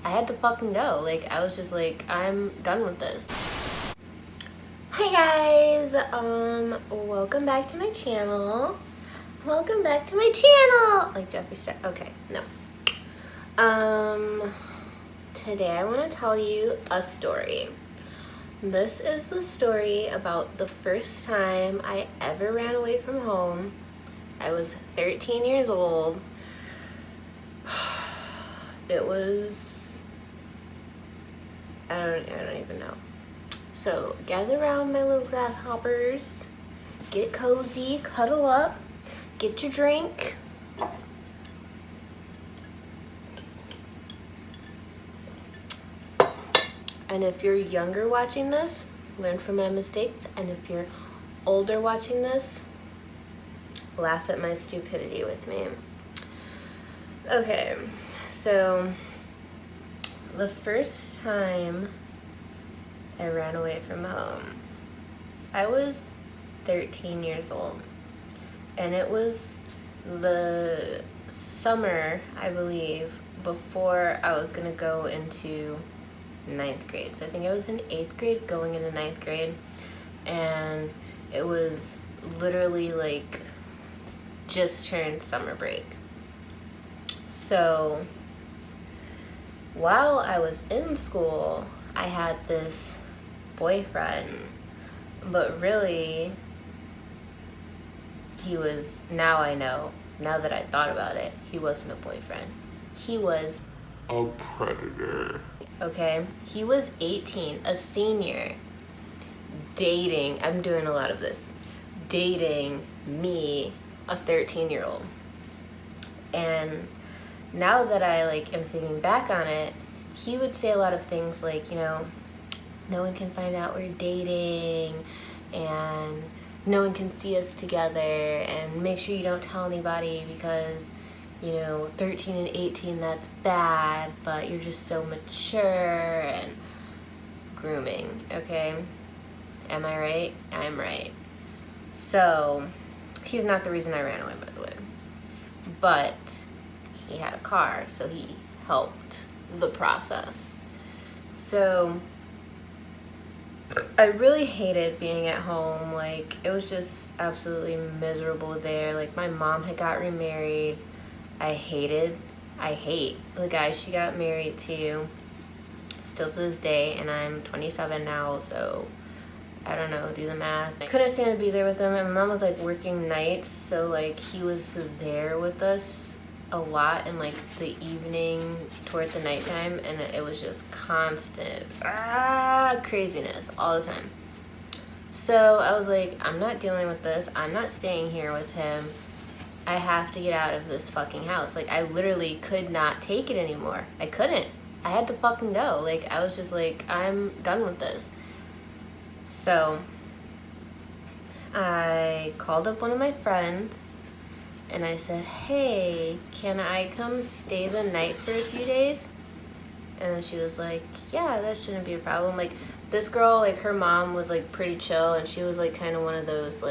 I had to fucking go. Like, I was just like, I'm done with this. Hi guys, welcome back to my channel. Welcome back to my channel. Like Jeffree Star. Okay, no. Today I want to tell you a story. This is the story about the first time I ever ran away from home. I was 13 years old. It was, I don't even know. So gather around, my little grasshoppers, get cozy, cuddle up, get your drink. And if you're younger watching this, learn from my mistakes. And if you're older watching this, laugh at my stupidity with me. Okay, so the first time I ran away from home, I was 13 years old. And it was the summer, I believe, before I was gonna go into 9th grade. So I think I was in 8th grade going into 9th grade, and it was literally like just turned summer break. So while I was in school, I had this boyfriend, but really he was, now I know, now that I thought about it, he wasn't a boyfriend. He was a predator. Okay, he was 18, a senior, dating, I'm doing a lot of this, dating me, a 13-year-old. And now that I am thinking back on it, he would say a lot of things like, you know, no one can find out we're dating, and no one can see us together, and make sure you don't tell anybody because, you know, 13 and 18, that's bad, but you're just so mature, and grooming, okay? Am I right? I'm right. So, he's not the reason I ran away, by the way. But he had a car, so he helped the process. So, I really hated being at home. Like, it was just absolutely miserable there. Like, my mom had got remarried. I hate the guy she got married to, still to this day, and I'm 27 now, so I don't know, do the math. I couldn't stand to be there with him, and my mom was working nights, so he was there with us a lot in the evening toward the nighttime, and it was just constant craziness all the time. So I was like, I'm not dealing with this. I'm not staying here with him. I have to get out of this fucking house. I literally could not take it anymore. I couldn't. I had to fucking go. I was just like, I'm done with this. So I called up one of my friends and I said, hey, can I come stay the night for a few days? And then she was like, yeah, that shouldn't be a problem. This girl, her mom was pretty chill, and she was kind of one of those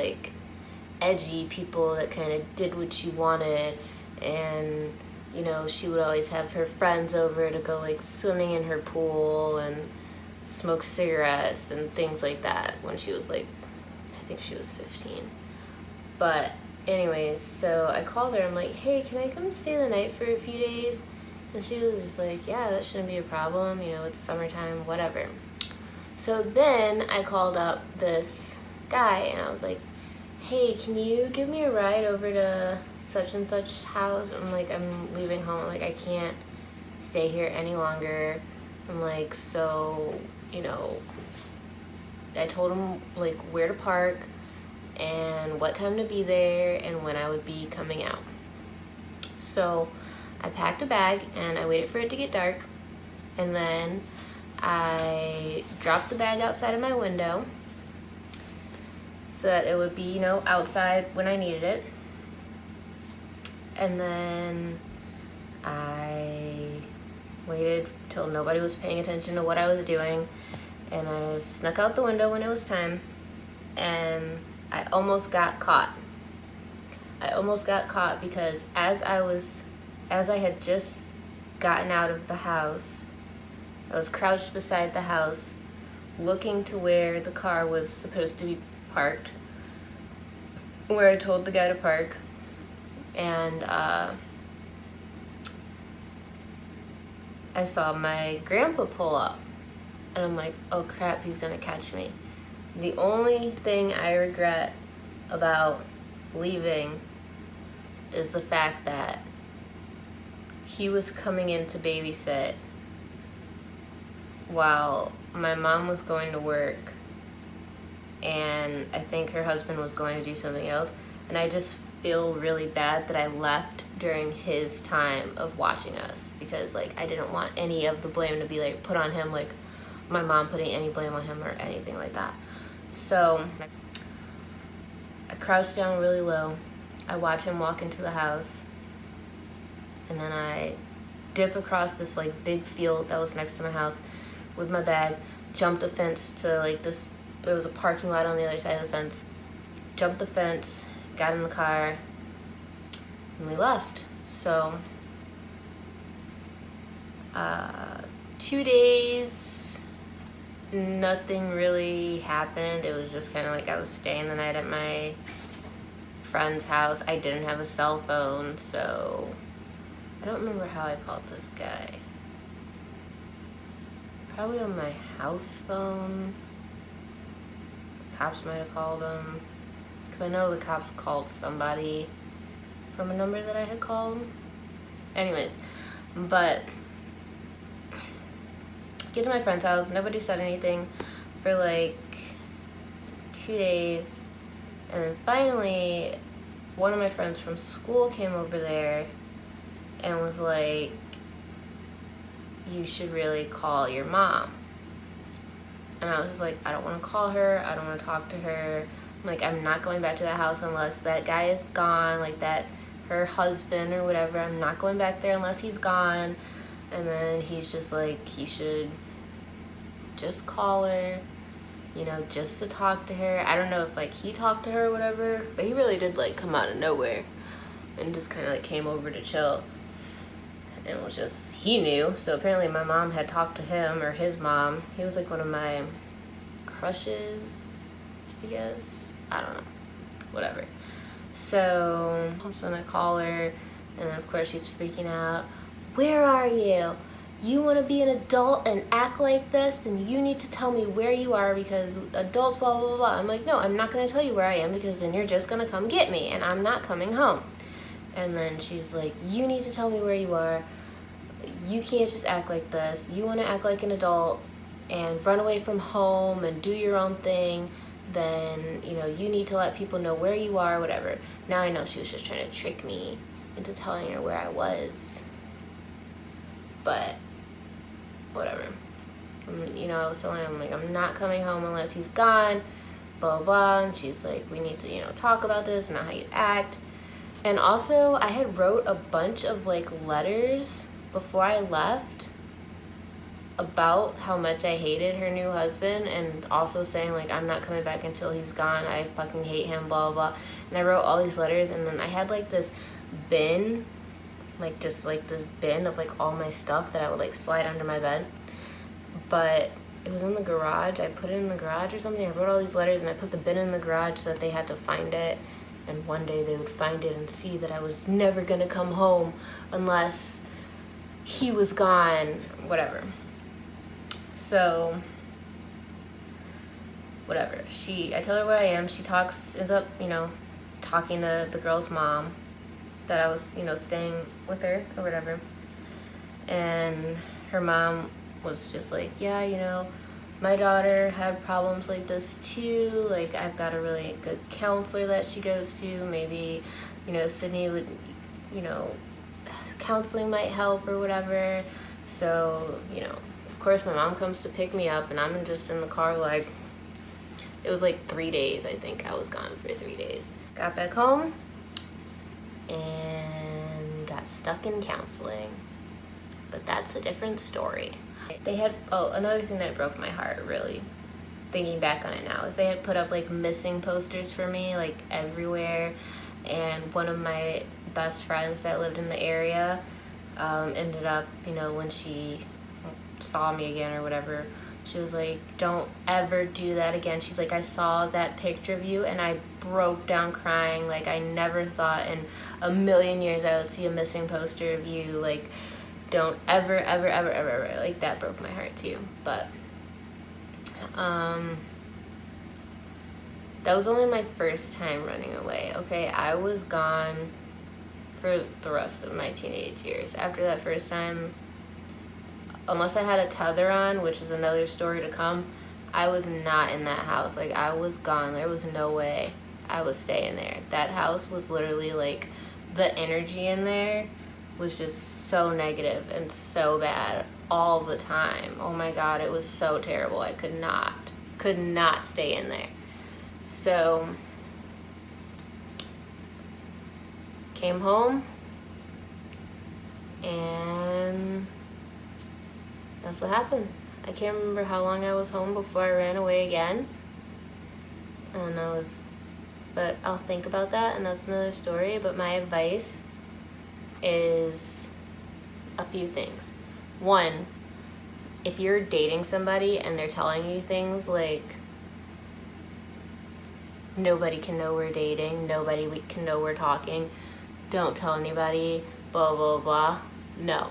edgy people that kind of did what she wanted, and you know, she would always have her friends over to go swimming in her pool and smoke cigarettes and things like that when she was I think she was 15. But anyways, so I called her. I'm like, hey, can I come stay the night for a few days? And she was just like, yeah, that shouldn't be a problem, you know, it's summertime, whatever. So then I called up this guy and I was like, hey, can you give me a ride over to such and such house? I'm I'm leaving home. I can't stay here any longer. I'm so, you know, I told him where to park and what time to be there and when I would be coming out. So I packed a bag and I waited for it to get dark, and then I dropped the bag outside of my window so that it would be, you know, outside when I needed it. And then I waited till nobody was paying attention to what I was doing, and I snuck out the window when it was time, and I almost got caught. I almost got caught because as I had just gotten out of the house, I was crouched beside the house, looking to where the car was supposed to be parked, where I told the guy to park, and I saw my grandpa pull up, and I'm like, oh crap, he's gonna catch me. The only thing I regret about leaving is the fact that he was coming in to babysit while my mom was going to work, and I think her husband was going to do something else, and I just feel really bad that I left during his time of watching us, because like I didn't want any of the blame to be like put on him, like my mom putting any blame on him or anything like that. So I crouched down really low, I watch him walk into the house, and then I dip across this like big field that was next to my house with my bag, jumped a fence to like this, there was a parking lot on the other side of the fence, jumped the fence, got in the car, and we left. So 2 days, nothing really happened. It was just kind of like I was staying the night at my friend's house. I didn't have a cell phone, so I don't remember how I called this guy. Probably on my house phone. The cops might have called him, because I know the cops called somebody from a number that I had called. Anyways, but get to my friend's house, nobody said anything for like 2 days, and then finally one of my friends from school came over there and was like, you should really call your mom. And I was just like, I don't want to call her, I don't want to talk to her. I'm like, I'm not going back to that house unless that guy is gone, like that, her husband or whatever. I'm not going back there unless he's gone. And then he's just like, you should just call her, you know, just to talk to her. I don't know if like he talked to her or whatever, but he really did like come out of nowhere and just kind of like came over to chill. And it was just, he knew. So apparently my mom had talked to him, or his mom. He was like one of my crushes, I guess. I don't know. Whatever. So I'm just gonna call her, and then of course she's freaking out. Where are you? You want to be an adult and act like this? Then you need to tell me where you are, because adults blah blah blah. I'm like, no, I'm not gonna tell you where I am, because then you're just gonna come get me, and I'm not coming home. And then she's like, you need to tell me where you are. You can't just act like this. You want to act like an adult and run away from home and do your own thing, then, you know, you need to let people know where you are, whatever. Now I know she was just trying to trick me into telling her where I was. But whatever. You know, I was telling her, I'm like, I'm not coming home unless he's gone, blah, blah, blah. And she's like, we need to, you know, talk about this, not how you act. And also, I had wrote a bunch of, like, letters before I left about how much I hated her new husband, and also saying, like, I'm not coming back until he's gone, I fucking hate him, blah, blah, blah. And I wrote all these letters, and then I had, like, this bin, like, just, like, this bin of, like, all my stuff that I would, like, slide under my bed. But it was in the garage. I put it in the garage or something. I wrote all these letters, and I put the bin in the garage so that they had to find it. And one day they would find it and see that I was never gonna come home unless he was gone, whatever. So, whatever. I tell her where I am. She ends up, you know, talking to the girl's mom that I was, you know, staying with her or whatever. And her mom was just like, yeah, you know, my daughter had problems like this too. Like, I've got a really good counselor that she goes to. Maybe, you know, Sydney would, you know, counseling might help or whatever. So, you know, of course my mom comes to pick me up, and I'm just in the car, like, it was like 3 days, I think. I was gone for 3 days. Got back home and got stuck in counseling. But that's a different story. They had, oh, another thing that broke my heart, really, thinking back on it now, is they had put up, like, missing posters for me, like, everywhere. And one of my best friends that lived in the area ended up, you know, when she saw me again or whatever, she was like, don't ever do that again. She's like, I saw that picture of you and I broke down crying. Like, I never thought in a million years I would see a missing poster of you. Like, don't ever, ever, ever, ever, ever. Like, that broke my heart too. But that was only my first time running away, okay? I was gone for the rest of my teenage years. After that first time, unless I had a tether on, which is another story to come, I was not in that house. Like, I was gone. There was no way I was staying there. That house was literally like, the energy in there was just so negative and so bad all the time. Oh my God, it was so terrible. I could not stay in there. So, came home, and that's what happened. I can't remember how long I was home before I ran away again. But I'll think about that, and that's another story. But my advice is a few things. One, if you're dating somebody and they're telling you things like, nobody can know we're dating, nobody can know we're talking, don't tell anybody, blah, blah, blah. No.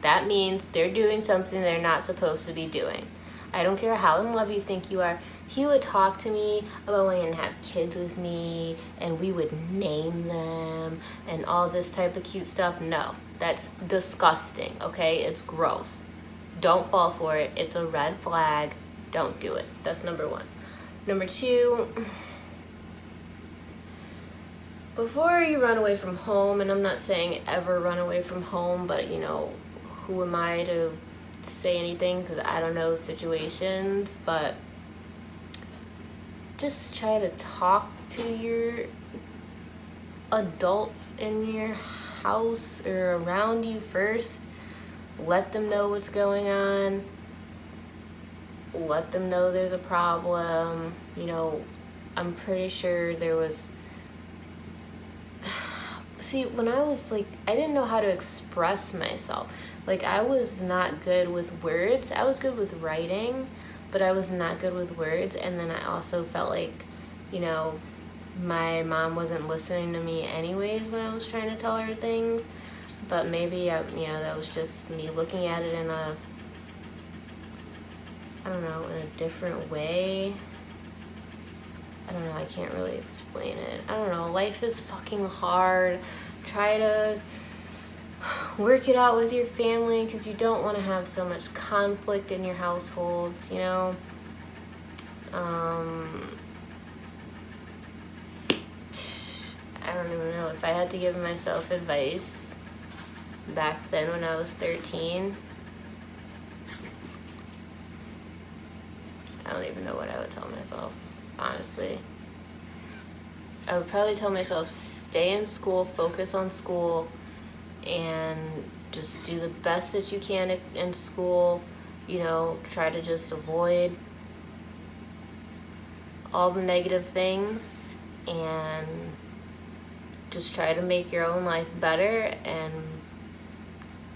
That means they're doing something they're not supposed to be doing. I don't care how in love you think you are. He would talk to me about wanting to have kids with me, and we would name them, and all this type of cute stuff. No, that's disgusting, okay? It's gross. Don't fall for it. It's a red flag. Don't do it. That's number one. Number two, before you run away from home, and I'm not saying ever run away from home, but you know, who am I to say anything, because I don't know situations, but just try to talk to your adults in your house or around you first. Let them know what's going on. Let them know there's a problem. You know, I'm pretty sure there was... See, when I was like, I didn't know how to express myself. Like, I was not good with words. I was good with writing, but I was not good with words. And then I also felt like, you know, my mom wasn't listening to me anyways when I was trying to tell her things. But maybe, you know, that was just me looking at it in a, I don't know, in a different way. I don't know, I can't really explain it. I don't know, life is fucking hard. Try to work it out with your family, because you don't want to have so much conflict in your households, you know? I don't even know. If I had to give myself advice back then when I was 13, I don't even know what I would tell myself, honestly. I would probably tell myself, stay in school, focus on school, and just do the best that you can in school. You know, try to just avoid all the negative things and just try to make your own life better, and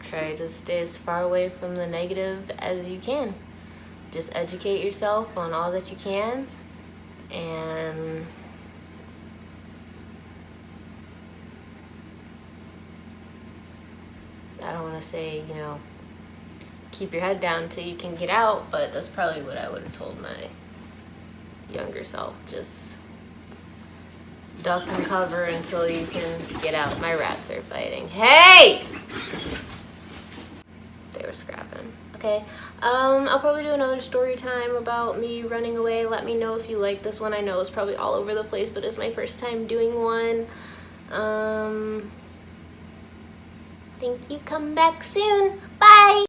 try to stay as far away from the negative as you can. Just educate yourself on all that you can, and I don't want to say, you know, keep your head down until you can get out, but that's probably what I would have told my younger self. Just duck and cover until you can get out. My rats are fighting. Hey! They were scrapping. Okay, I'll probably do another story time about me running away. Let me know if you like this one. I know it's probably all over the place, but it's my first time doing one. Thank you. Come back soon. Bye!